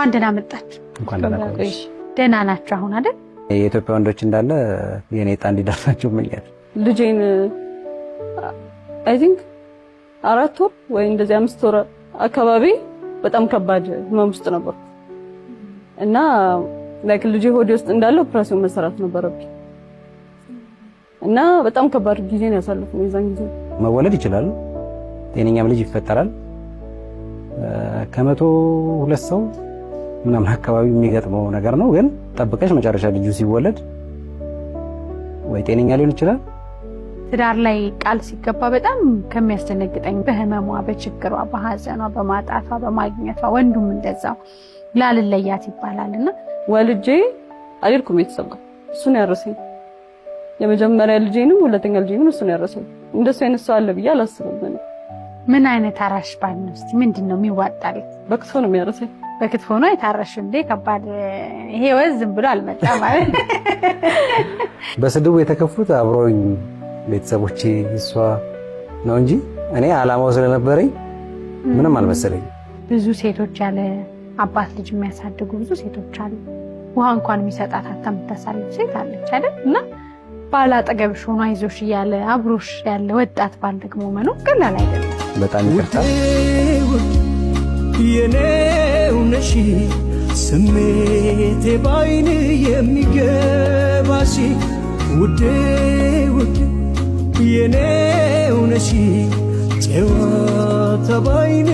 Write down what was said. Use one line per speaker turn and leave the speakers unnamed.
እንኳን ደህና መጣችሁ።
እንኳን ደህና ቆይሽ።
ደህና ናችሁ አሁን አይደል?
የኢትዮጵያ ወንዶች እንዳለ የኔ ዕጣ እንዲደርሳችሁ እመኛለሁ።
ልጄን አይ ቲንክ 4 ወር ወይ እንደዚህ 5 ወር አካባቢ በጣም ከባድ ህመም ውስጥ ነበር እና ላይክ ልጄ ሆዴ ውስጥ እንዳለ ኦፕሬሽን መሰራት ነበረብኝ እና በጣም ከባድ ጊዜ ነው ያሳለፍነው። የዛን ጊዜ
መወለድ ይችላል፣ ጤነኛም ልጅ ይፈጠራል። ከመቶ 2 ሰው ምናምን አካባቢ የሚገጥመው ነገር ነው። ግን ጠብቀሽ መጨረሻ ልጁ ሲወለድ ወይ ጤነኛ ሊሆን ይችላል።
ትዳር ላይ ቃል ሲገባ በጣም ከሚያስደነግጠኝ በህመሟ፣ በችግሯ፣ በሐዘኗ፣ በማጣቷ፣ በማግኘቷ ወንዱም እንደዛው ላልለያት ይባላልና
ወልጄ አልልኩም ቤተሰብ ጋር እሱን ያረሰኝ የመጀመሪያ ልጄንም ሁለተኛ ልጄንም እሱን ያረሰኝ። እንደሱ አይነት ሰው አለ ብዬ አላስብም።
ምን አይነት አራሽ ባል ነው? እስቲ ምንድነው የሚዋጣል?
በክትፎ ነው የሚያረሰኝ።
በክትፎ ነው የታረሽ እንዴ? ከባድ ይሄ ወዝ ዝም ብሎ አልመጣም ማለት።
በስድቡ የተከፉት አብሮኝ ቤተሰቦቼ እሷ ነው እንጂ እኔ አላማው ስለነበረኝ ምንም አልመሰለኝ።
ብዙ ሴቶች ያለ አባት ልጅ የሚያሳድጉ ብዙ ሴቶች አሉ። ውሃ እንኳን የሚሰጣት አታምታሳልፍ ሴት አለች አይደል? እና ባል አጠገብሽ ሆኖ አይዞሽ እያለ አብሮሽ ያለ ወጣት ባል ደግሞ መኖር ቀላል አይደለም።
በጣም ይቅርታ
የኔው ነሽ ስሜቴ ባይን የሚገባሽ ውዴ የኔው ነሽ ጨዋታ ባይን